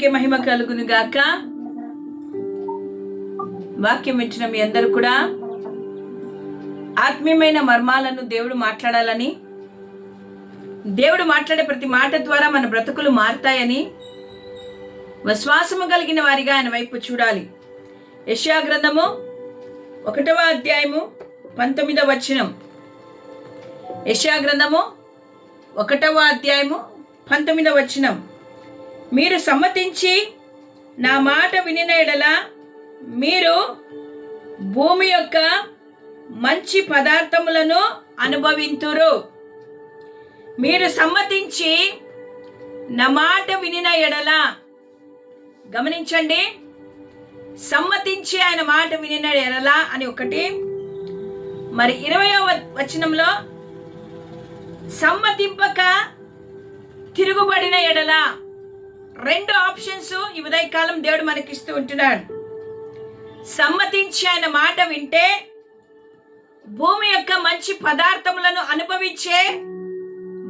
దేవునికి మహిమ కలుగును గాక. వాక్యం వింటున్న మీ అందరూ కూడా ఆత్మీయమైన మర్మాలను దేవుడు మాట్లాడాలని, దేవుడు మాట్లాడే ప్రతి మాట ద్వారా మన బ్రతుకులు మారుతాయని విశ్వాసము కలిగిన వారిగా ఆయన వైపు చూడాలి. యెషయా గ్రంథము 1వ అధ్యాయము 19వ వచనం. యెషయా గ్రంథము 1వ అధ్యాయము 19వ వచనం. మీరు సమ్మతించి నా మాట వినిన ఎడల మీరు భూమి యొక్క మంచి పదార్థములను అనుభవింతురు. మీరు సమ్మతించి నా మాట వినిన ఎడల, గమనించండి, సమ్మతించి ఆయన మాట వినిన ఎడల అని ఒకటి. మరి 20వ వచనంలో సమ్మతింపక తిరుగుబడిన ఎడల. 2 ఆప్షన్స్ ఈ ఉదయకాలం దేవుడు మనకిస్తూ ఉంటున్నాడు. సమ్మతించి ఆయన మాట వింటే భూమి యొక్క మంచి పదార్థములను అనుభవించే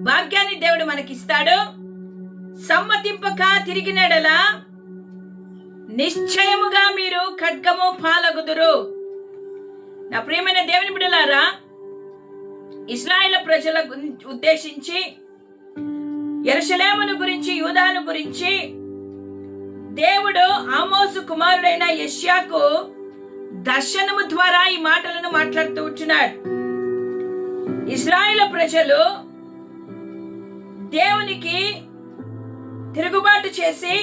భాగ్యాన్ని దేవుడు మనకిస్తాడు. సమ్మతింపక తిరిగినడల నిశ్చయముగా మీరు ఖడ్గము పాలగుదురు. నా ప్రియమైన దేవుని బిడ్డలారా, ఇశ్రాయేలు ప్రజల ఉద్దేశించి, యెరూషలేమును గురించి, యూదాను గురించి దేవుడు ఆమోసు కుమారుడైన యెషయాకు దర్శనము ద్వారా ఈ మాటలను మాట్లాడుతూ ఉంటున్నాడు. ఇశ్రాయేలు ప్రజలు దేవునికి తిరుగుబాటు చేసి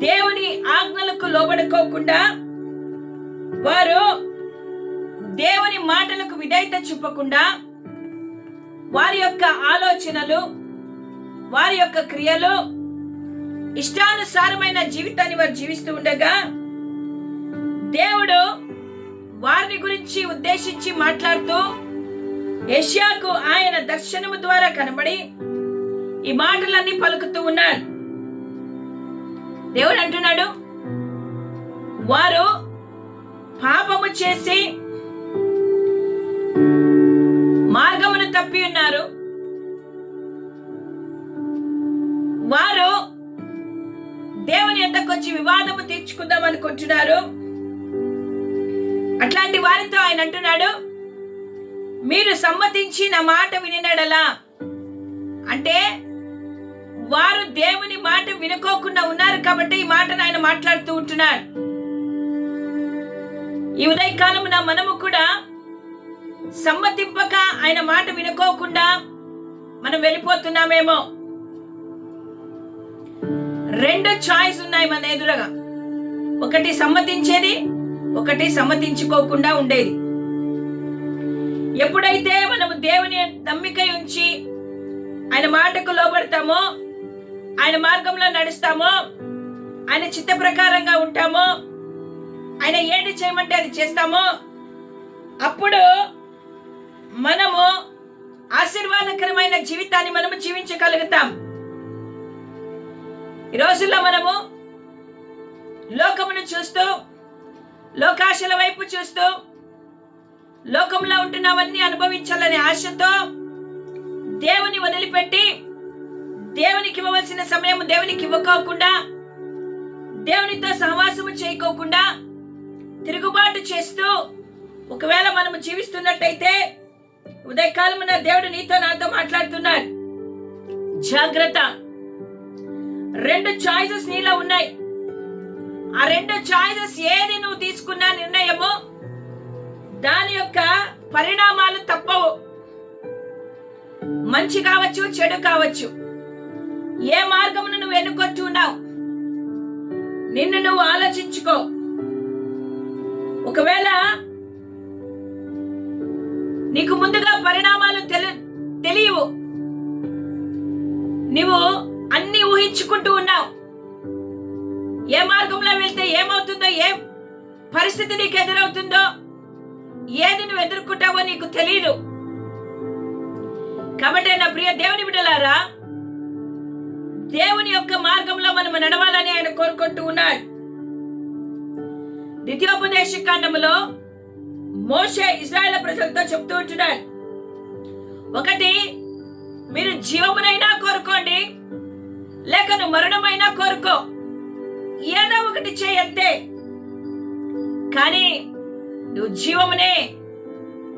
దేవుని ఆజ్ఞలకు లోబడుకోకుండా, వారు దేవుని మాటలకు విధేయత చూపకుండా, వారి యొక్క ఆలోచనలు, వారి యొక్క క్రియలు, ఇష్టానుసారమైన జీవితాన్ని వారు జీవిస్తూ ఉండగా, దేవుడు వారిని గురించి ఉద్దేశించి మాట్లాడుతూ యెషయాకు ఆయన దర్శనము ద్వారా కనబడి ఈ మాటలన్నీ పలుకుతూ ఉన్నాడు. దేవుడు అంటున్నాడు, వారు పాపము చేసి మార్గమును తప్పి ఉన్నారు. వారు దేవుని యొద్దకు వచ్చి వివాదము తీర్చుకుందాం అనుకుంటున్నారు. అట్లాంటి వారితో ఆయన అంటున్నాడు, మీరు సమ్మతించి నా మాట వినినడలా. అంటే వారు దేవుని మాట వినుకోకుండా ఉన్నారు కాబట్టి ఈ మాటను ఆయన మాట్లాడుతూ ఉంటున్నాడు. ఈ ఉదయకాలమున మనము కూడా సమ్మతింపక ఆయన మాట వినుకోకుండా మనం వెళ్ళిపోతున్నామేమో. 2 చాయిస్ ఉన్నాయి మన ఎదురుగా. ఒకటి సమ్మతించేది, ఒకటి సమ్మతించుకోకుండా ఉండేది. ఎప్పుడైతే మనము దేవుని నమ్మిక ఉంచి ఆయన మాటకు లోబడతామో, ఆయన మార్గంలో నడుస్తామో, ఆయన చిత్త ప్రకారంగా ఉంటామో, ఆయన ఏది చేయమంటే అది చేస్తామో, అప్పుడు మనము ఆశీర్వాదకరమైన జీవితాన్ని మనము జీవించగలుగుతాం. ఈ రోజుల్లో మనము లోకమును చూస్తూ, లోకాశల వైపు చూస్తూ, లోకంలో ఉంటున్నవన్నీ అనుభవించాలనే ఆశతో దేవుని వదిలిపెట్టి, దేవునికి ఇవ్వవలసిన సమయం దేవునికి ఇవ్వకోకుండా, దేవునితో సహవాసము చేయకోకుండా తిరుగుబాటు చేస్తూ ఒకవేళ మనము జీవిస్తున్నట్టయితే ఉదయకాలమున దేవుడు నీతో నాతో మాట్లాడుతున్నాడు. జాగ్రత్త. 2 చాయిసెస్ నీలో ఉన్నాయి. ఆ 2 చాయిసెస్ ఏది నువ్వు తీసుకున్న నిర్ణయము, దాని యొక్క పరిణామాలు తప్పవు. మంచి కావచ్చు, చెడు కావచ్చు. ఏ మార్గమును నువ్వు ఎన్నుకొచ్చున్నావు, నిన్ను నువ్వు ఆలోచించుకో. ఒకవేళ నీకు ముందుగా పరిణామాలు తెలియవు, నువ్వు అన్ని ఊహించుకుంటూ ఉన్నావు. ఏ మార్గంలో వెళ్తే ఏమవుతుందో, ఏ పరిస్థితి నీకు ఎదురవుతుందో, ఏది నువ్వు ఎదుర్కొంటావో నీకు తెలియదు. కాబట్టి నా ప్రియ దేవుని బిడ్డలారా, దేవుని యొక్క మార్గంలో మనం నడవాలని ఆయన కోరుకుంటూ ఉన్నాడు. ద్వితీయోపదేశ కాండములో మోషే ఇశ్రాయేలు ప్రజలతో చెప్తూ ఉంటున్నాడు, ఒకటి, మీరు జీవమునైనా కోరుకోండి, లేక నువ్వు మరణమైనా కోరుకో, ఏదో ఒకటి చేయంతే, కానీ నువ్వు జీవమునే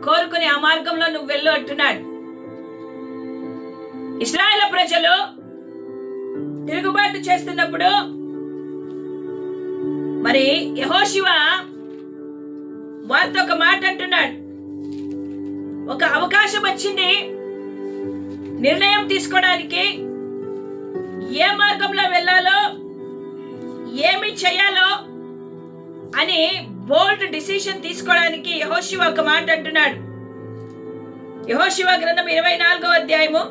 కోరుకుని ఆ మార్గంలో నువ్వు వెళ్ళు అంటున్నాడు. ఇశ్రాయేలు ప్రజలు తిరుగుబాటు చేస్తున్నప్పుడు మరి యెహోషువ వారితో ఒక మాట అంటున్నాడు. ఒక అవకాశం వచ్చింది నిర్ణయం తీసుకోవడానికి, ఏ మార్గంలో వెళ్ళాలో ఏమి చేయాలో అని బోల్డ్ డిసిషన్ తీసుకోవడానికి యెహోషువ ఒక మాట అంటున్నాడు. యెహోషువ గ్రంథం 24వ అధ్యాయము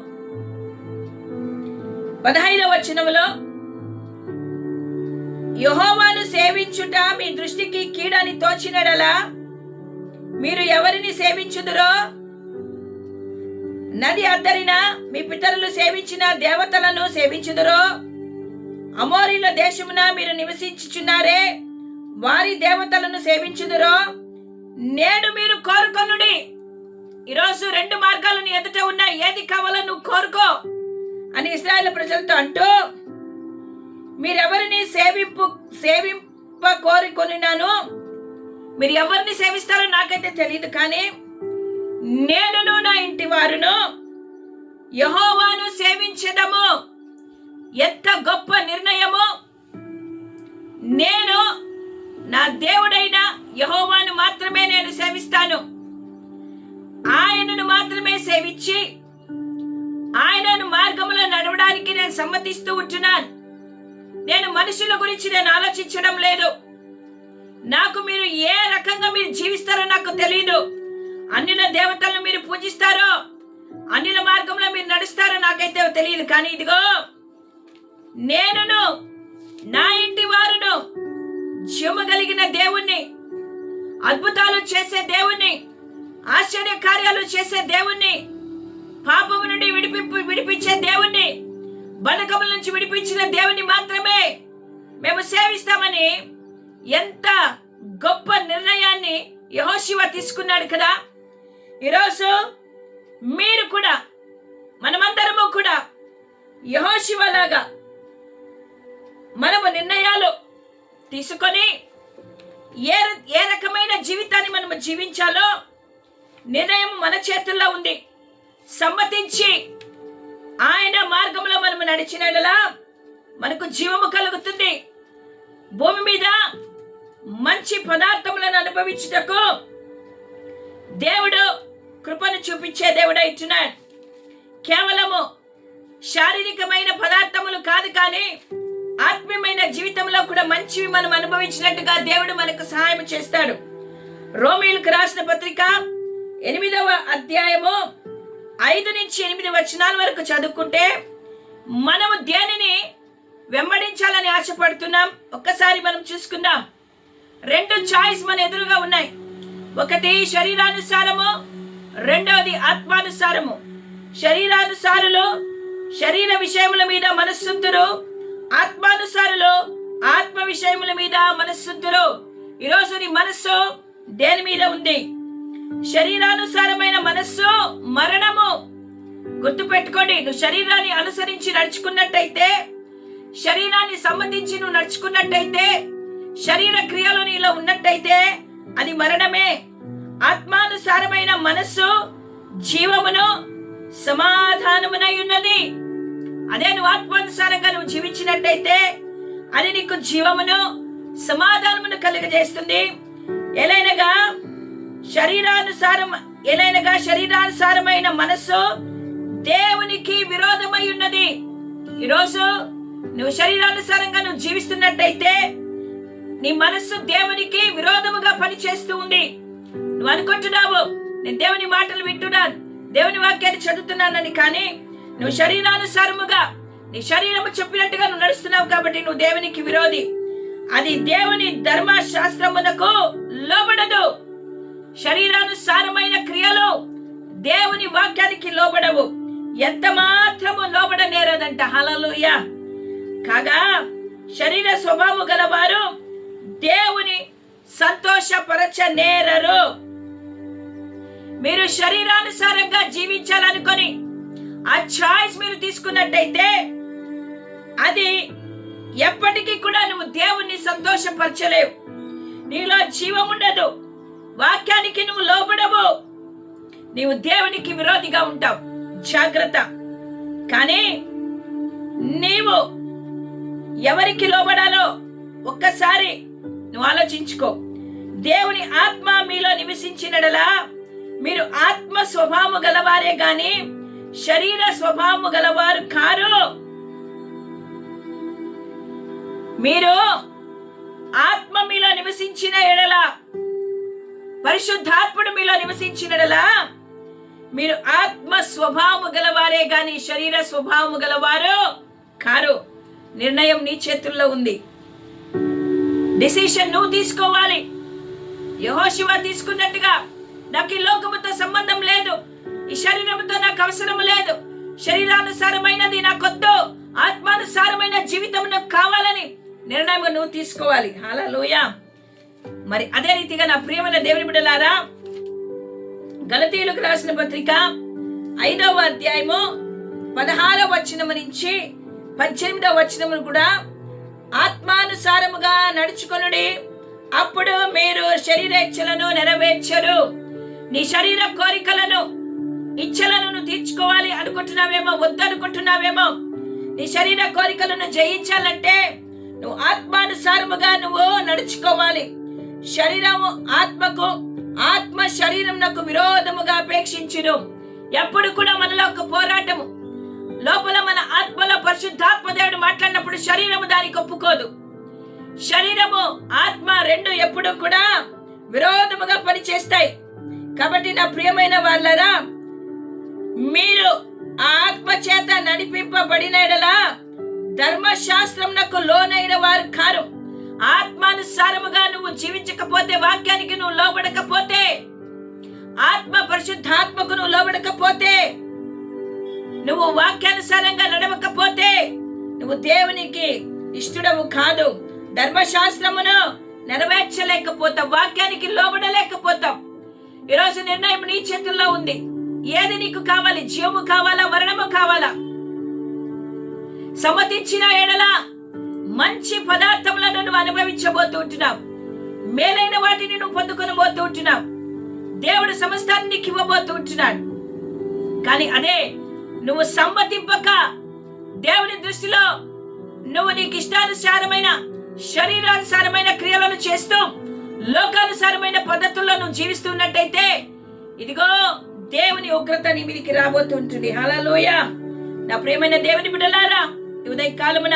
15వ వచనములో, యెహోవాను సేవించుట మీ దృష్టికి కీడని తోచినడలా మీరు ఎవరిని సేవించుదురో, నది అద్దరిన మీ పితరులు సేవించిన దేవతలను సేవించుదురో, అమోరీల దేశమున మీరు నివసించుచున్నారే వారి దేవతలను సేవించుదురో, నేడు మీరు కోరుకొనుడి. ఈరోజు 2 మార్గాలు నీ ఎదుట ఉన్నాయి, ఏది కావాలో నువ్వు కోరుకో అని ఇశ్రాయేలు ప్రజలతో అంటూ, మీరెవరిని సేవింప కోరుకొనినాను, మీరు ఎవరిని సేవిస్తారో నాకైతే తెలియదు, కానీ నేనును నా ఇంటి వారును యెహోవాను సేవించెదము. ఎంత గొప్ప నిర్ణయము! నేను నా దేవుడైన యెహోవాను మాత్రమే నేను సేవిస్తాను, ఆయనను మాత్రమే సేవించి ఆయనను మార్గంలో నడవడానికి నేను సమ్మతిస్తూ ఉంటున్నాను. నేను మనుషుల గురించి నేను ఆలోచించడం లేదు. నాకు మీరు ఏ రకంగా మీరు జీవిస్తారో నాకు తెలియదు. అన్యుల దేవతలను మీరు పూజిస్తారో, అన్యుల మార్గంలో మీరు నడుస్తారో నాకైతే తెలియదు, కానీ ఇదిగో నేనును నా ఇంటి వారును జీవము కలిగిన దేవుణ్ణి, అద్భుతాలు చేసే దేవుణ్ణి, ఆశ్చర్య కార్యాలు చేసే దేవుణ్ణి, పాపము నుండి విడిపించే దేవుణ్ణి, బంధకముల నుంచి విడిపించిన దేవుని మాత్రమే మేము సేవిస్తామని ఎంత గొప్ప నిర్ణయాన్ని యెహోషువ తీసుకున్నాడు కదా. ఈరోజు మీరు కూడా, మనమందరము కూడా యెహోషువ లాగా మనము నిర్ణయాలు తీసుకొని ఏ రకమైన జీవితాన్ని మనము జీవించాలో నిర్ణయం మన చేతుల్లో ఉంది. సమ్మతించి ఆయన మార్గంలో మనము నడిచినట్లా మనకు జీవము కలుగుతుంది. భూమి మీద మంచి పదార్థములను అనుభవించుటకు దేవుడు కృపను చూపించే దేవుడు ఇచ్చున్నాడు. కేవలము శారీరకమైన పదార్థములు కాదు, కానీ ఆత్మీయమైన జీవితంలో కూడా మంచివి మనం అనుభవించినట్టుగా దేవుడు మనకు సహాయం చేస్తాడు. రోమీయులకు రాసిన పత్రిక 8వ అధ్యాయము 5 నుంచి 8 వచనాల వరకు చదువుకుంటే మనము దేనిని వెంబడించాలని ఆశపడుతున్నాం ఒక్కసారి మనం చూసుకుందాం. 2 చాయిస్ మన ఎదురుగా ఉన్నాయి. ఒకటి శరీరానుసారము, రెండవది ఆత్మానుసారము. శరీరానుసారులు శరీర విషయముల మీద మనస్సుంతురు, ఆత్మానుసారులు ఆత్మ విషయముల మీద మనస్సుంతురు. ఈరోజు నీ మనస్సు దేని మీద ఉంది? శరీరానుసారమైన మనస్సు మరణము. గుర్తుపెట్టుకోండి, నువ్వు శరీరాన్ని అనుసరించి నడుచుకున్నట్టయితే, శరీరాన్ని సంబంధించి నువ్వు నడుచుకున్నట్టయితే, శరీర క్రియలు నీలో ఉన్నట్టయితే అది మరణమే. ఆత్మానుసారమైన మనస్సు జీవమును సమాధానమునై ఉన్నది. అదే నువ్వు ఆత్మానుసారంగా నువ్వు జీవించినట్టయితే అది నీకు జీవమును సమాధానమును కలుగజేస్తుంది. ఎలైనగా శరీరానుసారమైన మనస్సు దేవునికి విరోధమై ఉన్నది. ఈరోజు నువ్వు శరీరానుసారంగా నువ్వు జీవిస్తున్నట్టయితే నీ మనస్సు దేవునికి విరోధముగా పనిచేస్తూ ఉంది. నువ్వు అనుకుంటున్నావు నేను దేవుని మాటలు వింటున్నాను, దేవుని వాక్యాన్ని చదువుతున్నానని, కానీ నువ్వు శరీరానుసారముగా నీ శరీరము చెప్పినట్టుగా నువ్వు నడుస్తున్నావు కాబట్టి నువ్వు దేవునికి విరోధి. అది దేవుని ధర్మశాస్త్రమునకు లోబడదు. శరీరానుసారమైన క్రియలు దేవుని వాక్యానికి లోబడవు, ఎంత మాత్రము లోబడనేరదంట. హల్లెలూయా. కాగా శరీర స్వభావం గలవారు దేవుని సంతోషపరచనేరరు. మీరు శరీరానుసారంగా జీవించాలనుకొని ఆ చాయిస్ మీరు తీసుకున్నట్టయితే అది ఎప్పటికీ కూడా నువ్వు దేవుణ్ణి సంతోషపరచలేవు. నీలో జీవం ఉండదు. వాక్యానికి నువ్వు లోబడవు. నీవు దేవునికి విరోధిగా ఉంటావు. జాగ్రత్త. కానీ నీవు ఎవరికి లోబడాలో ఒక్కసారి నువ్వు ఆలోచించుకో. దేవుని ఆత్మ మీలో నివసించినడలా మీరు ఆత్మ స్వభావము గలవారే గాని శరీర స్వభావము గలవారు కారు. మీరు ఆత్మ మీలో నివసించిన ఎడల, పరిశుద్ధాత్ముడు మీలో నివసించినడలా మీరు ఆత్మ స్వభావము గలవారే గాని శరీర స్వభావము గలవారు కారు. నిర్ణయం నీ చేతుల్లో ఉంది. డిసిషన్ నువ్వు తీసుకోవాలి. యెహోషువ తీసుకున్నట్టుగా, నాకు ఈ లోకముతో సంబంధం లేదు, ఈ శరీరముతో నాకు అవసరం లేదు, శరీరానుసారమైనది నాకొద్దు, ఆత్మానుసారమైన జీవితం నాకు కావాలని నిర్ణయం నువ్వు తీసుకోవాలి. హల్లెలూయా. మరి అదే రీతిగా నా ప్రియమైన దేవుని బిడ్డలారా, గలతీయులకు రాసిన పత్రిక 5వ అధ్యాయము 16వ వచనము నుంచి 18వ వచనము కూడా, ఆత్మానుసారముగా నడుచుకొనుడి, అప్పుడు మీరు శరీరేచ్ఛలను నెరవేర్చరు. నీ శరీర కోరికలను, ఇచ్ఛలను నువ్వు తీర్చుకోవాలి అనుకుంటున్నావేమో, వద్దనుకుంటున్నావేమో. నీ శరీర కోరికలను జయించాలంటే నువ్వు ఆత్మానుసారముగా నువ్వు నడుచుకోవాలి. శరీరము ఆత్మకు, ఆత్మ శరీరమునకు విరోధముగా అపేక్షించును. ఎప్పుడు కూడా మనలో ఒక పోరాటము. లోపల మన ఆత్మలో పరిశుద్ధాత్మ దేవుడు మాట్లాడినప్పుడు శరీరము దానికి ఒప్పుకోదు. శరీరము ఆత్మ రెండు ఎప్పుడు కూడా విరోధముగా పనిచేస్తాయి. కాబట్టి నా ప్రియమైన వాళ్ళరా, మీరు ఆ ఆత్మ చేత నడిపింపబడిన ఎడలా ధర్మశాస్త్రమునకు లోనైన వారు కారు. ఆత్మానుసారముగా నువ్వు జీవించకపోతే, వాక్యానికి నువ్వు లోబడకపోతే, ఆత్మ పరిశుద్ధాత్మకు నువ్వు లోబడకపోతే, నువ్వు వాక్యానుసారంగా నడవకపోతే నువ్వు దేవునికి ఇష్టడవు కాదు. ధర్మశాస్త్రమును నెరవేర్చలేకపోతావు, వాక్యానికి లోబడలేకపోతావు. ఈరోజు నిర్ణయం నీ చేతుల్లో ఉంది. ఏది నీకు కావాలి? జీవము కావాలా, మరణము కావాలా? సమ్మతించిన ఎడల మంచి పదార్థములను నువ్వు అనుభవించబోతూ ఉంటున్నావు. మేలైన వాటిని నువ్వు పొందుకొని పోతూ ఉంటున్నావు. దేవుడు సమస్తాన్ని నీకు ఇవ్వబోతూ ఉంటున్నాడు. కానీ అదే నువ్వు సమ్మతింపక, దేవుని దృష్టిలో నువ్వు నీకు ఇష్టానుసారమైన, శరీరానుసారమైన క్రియలను చేస్తూ లోకానుసారమైన పద్ధతుల్లో నువ్వు జీవిస్తున్నట్టయితే, ఇదిగో దేవుని ఉగ్రత నీ మీదికి రాబోతుంటుంది. హల్లెలూయా. నా ప్రియమైన దేవుని బిడ్డలారా, ఈ ఉదయ కాలమున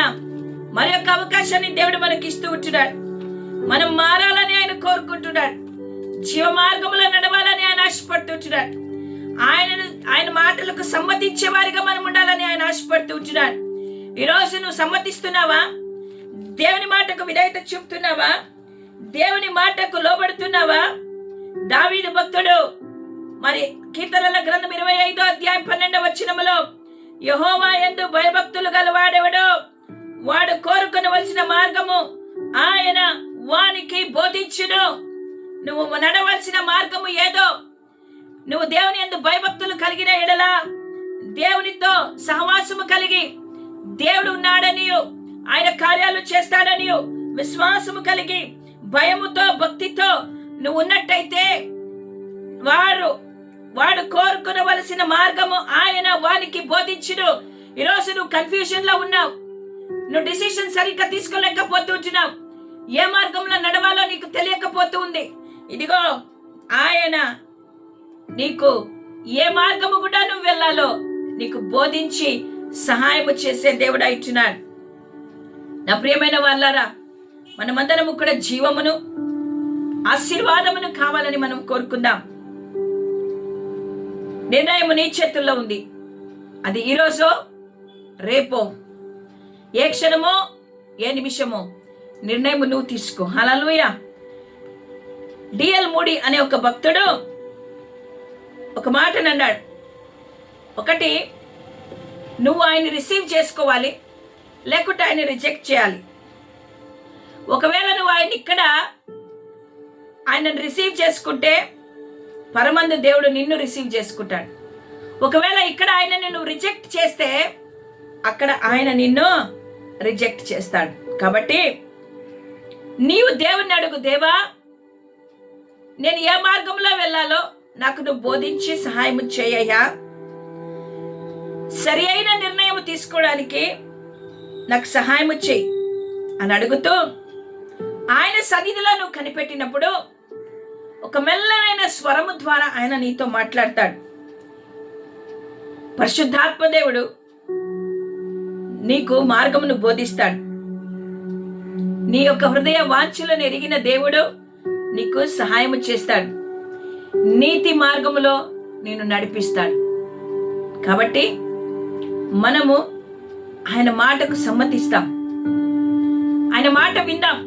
మరి యొక్క అవకాశాన్ని దేవుడు మనకి ఇస్తూ ఉంటున్నాడు. మనం మారాలని ఆయన కోరుకుంటున్నాడు. జీవ మార్గంలో నడవాలని ఆయన ఆశపడుతుంటున్నాడు. ఆయన మాటలకు సమ్మతించే వారిగా మనం ఉండాలని ఆయన ఆశపడుతూ ఉంటున్నాడు. ఈరోజు నువ్వు సమ్మతిస్తున్నావా? దేవుని మాటకు విధేయత చూపుతున్నావా? దేవుని మాటకు లోబడుతున్నావా? దావీదు భక్తుడు మరి కీర్తనల గ్రంథం 25వ అధ్యాయం 12వ వచనములో, యెహోవా యందు భయభక్తులు గలవాడెవడో వాడు కోరుకొనవలసిన మార్గము ఆయన వానికి బోధించును. నువ్వు నడవలసిన మార్గము ఏదో, నువ్వు దేవుని యందు భయభక్తులు కలిగిన ఎడల, దేవునితో సహవాసము కలిగి, దేవుడు ఉన్నాడనియు ఆయన కార్యాలు చేస్తాడనియు విశ్వాసము కలిగి, భయముతో భక్తితో నువ్వు ఉన్నట్టయితే, వాడు కోరుకునవలసిన మార్గము ఆయన వానికి బోధించును. ఈరోజు నువ్వు కన్ఫ్యూజన్ లో ఉన్నావు. నువ్వు డిసిషన్ సరిగ్గా తీసుకోలేకపోతుంటున్నావు. ఏ మార్గంలో నడవాలో నీకు తెలియకపోతూ ఉంది. ఇదిగో ఆయన నీకు ఏ మార్గము కూడా నువ్వు వెళ్ళాలో నీకు బోధించి సహాయము చేసే దేవుడు అయిచున్నాడు. నా ప్రియమైన వాళ్ళారా, మనమందరము కూడా జీవమును, ఆశీర్వాదమును కావాలని మనం కోరుకుందాం. నిర్ణయము నీ చేతుల్లో ఉంది. అది ఈరోజో రేపో, ఏ క్షణమో ఏ నిమిషమో నిర్ణయము నువ్వు తీసుకో. హల్లెలూయా. డిఎల్ మూడీ అనే ఒక భక్తుడు ఒక మాటను అన్నాడు. ఒకటి, నువ్వు ఆయన రిసీవ్ చేసుకోవాలి, లేకుంటే ఆయన రిజెక్ట్ చేయాలి. ఒకవేళ నువ్వు ఆయన రిసీవ్ చేసుకుంటే పరమందు దేవుడు నిన్ను రిసీవ్ చేసుకుంటాడు. ఒకవేళ ఇక్కడ ఆయన నిన్ను రిజెక్ట్ చేస్తే అక్కడ ఆయన నిన్ను రిజెక్ట్ చేస్తాడు. కాబట్టి నీవు దేవుణ్ణి అడుగు, దేవా నేను ఏ మార్గంలో వెళ్ళాలో నాకు నువ్వు బోధించి సహాయం చేయయ్యా, సరి అయిన నిర్ణయం తీసుకోవడానికి నాకు సహాయం చేయి అని అడుగుతూ ఆయన సన్నిధిలో నువ్వు కనిపెట్టినప్పుడు ఒక మెల్లనైన స్వరము ద్వారా ఆయన నీతో మాట్లాడతాడు. పరిశుద్ధాత్మ దేవుడు నీకు మార్గమును బోధిస్తాడు. నీ యొక్క హృదయ వాంఛలను ఎరిగిన దేవుడు నీకు సహాయం చేస్తాడు, నీతి మార్గములో నేను నడిపిస్తాడు. కాబట్టి మనము ఆయన మాటకు సమ్మతిస్తాం, ఆయన మాట విందాం.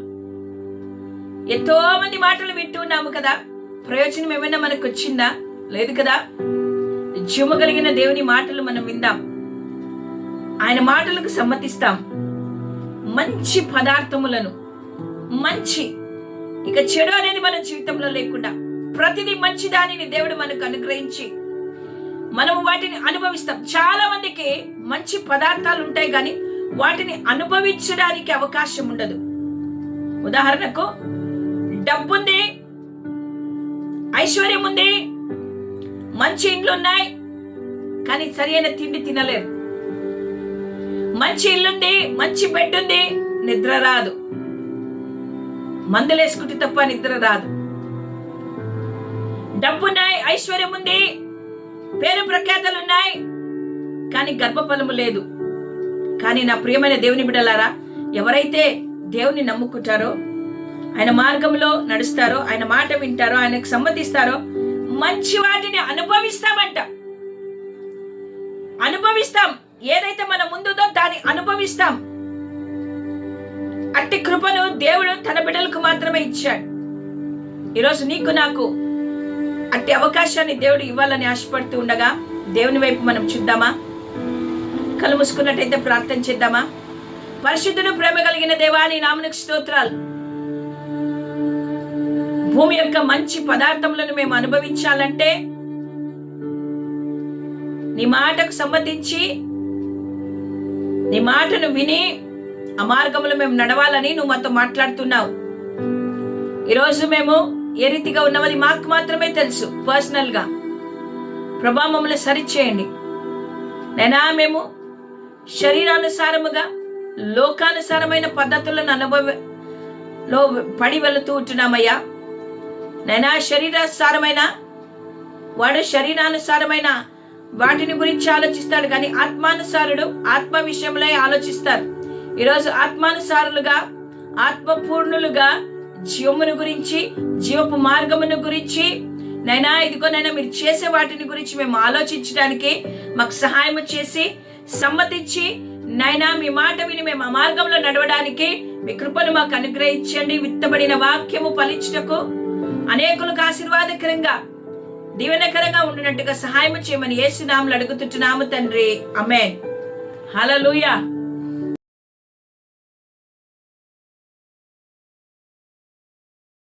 ఎంతో మంది మాటలు వింటూ ఉన్నాము కదా, ప్రయోజనం ఏమైనా మనకు వచ్చిందా? లేదు కదా. జీవము కలిగిన దేవుని మాటలు మనం విందాం, ఆయన మాటలకు సమ్మతిస్తాం. మంచి పదార్థములను, మంచి ఇక చెడు అనేది మన జీవితంలో లేకుండా ప్రతిదీ మంచి దానిని దేవుడు మనకు అనుగ్రహించి మనము వాటిని అనుభవిస్తాం. చాలా మందికి మంచి పదార్థాలు ఉంటాయి కానీ వాటిని అనుభవించడానికి అవకాశం ఉండదు. ఉదాహరణకు డబ్బుంది, ఐశ్వర్యం ఉంది, మంచి ఇండ్లు ఉన్నాయి, కానీ సరైన తిండి తినలేరు. మంచి ఇల్లుంది, మంచి బెడ్ ఉంది, నిద్ర రాదు. మందులేసుకుంటే తప్ప నిద్ర రాదు. డబ్బున్నాయి, ఐశ్వర్యం ఉంది, పేరు ప్రఖ్యాతలు ఉన్నాయి, కానీ గర్భఫలము లేదు. కానీ నా ప్రియమైన దేవుని బిడ్డలారా, ఎవరైతే దేవుని నమ్ముకుంటారో, ఆయన మార్గంలో నడుస్తారో, ఆయన మాట వింటారో, ఆయనకు సమ్మతిస్తారో, మంచి వాటిని అనుభవిస్తామంట. అనుభవిస్తాం. ఏదైతే మన ముందుదో దాన్ని అనుభవిస్తాం. అట్టి కృపను దేవుడు తన బిడ్డలకు మాత్రమే ఇచ్చాడు. ఈరోజు నీకు నాకు అట్టి అవకాశాన్ని దేవుడు ఇవ్వాలని ఆశపడుతూ ఉండగా దేవుని వైపు మనం చూద్దామా? కళ్ళు మూసుకున్నట్టయితే ప్రార్థన చేద్దామా? పరిశుద్ధుడు, ప్రేమ కలిగిన దేవా, నీ నామమునకు స్తోత్రాలు. భూమి యొక్క మంచి పదార్థములను మేము అనుభవించాలంటే నీ మాటకు సమ్మతించి నీ మాటను విని ఆ మార్గంలో మేము నడవాలని నువ్వు మాతో మాట్లాడుతున్నావు. ఈరోజు మేము ఏ రీతిగా ఉన్నది మాకు మాత్రమే తెలుసు. పర్సనల్ గా ప్రభా మమ్మల్ని సరిచేయండి నైనా. మేము శరీరానుసారముగా లోకానుసారమైన పద్ధతులను అనుభవంలో పడి వెళుతూ ఉంటున్నామయ్యా నైనా. శరీరానుసారమైన వాడు శరీరానుసారమైన వాటిని గురించి ఆలోచిస్తాడు, కానీ ఆత్మానుసారుడు ఆత్మ విషయంలో ఆలోచిస్తారు. ఈరోజు ఆత్మానుసారులుగా, ఆత్మపూర్ణులుగా జీవమును గురించి, జీవపు మార్గమును గురించి నైనా, ఇదిగో నైనా మీరు చేసే వాటిని గురించి మేము ఆలోచించడానికి మాకు సహాయం చేసి సమ్మతించి నైనా మీ మాట విని మేము ఆ మార్గంలో నడవడానికి మీ కృపను మాకు అనుగ్రహించండి. విత్తబడిన వాక్యము ఫలించుటకు, అనేకులకు ఆశీర్వాదకరంగా, దీవెనకరంగా ఉండినట్టుగా సహాయం చేయమని యేసు నామములో అడుగుతున్నాము తండ్రి. ఆమేన్. హల్లెలూయా.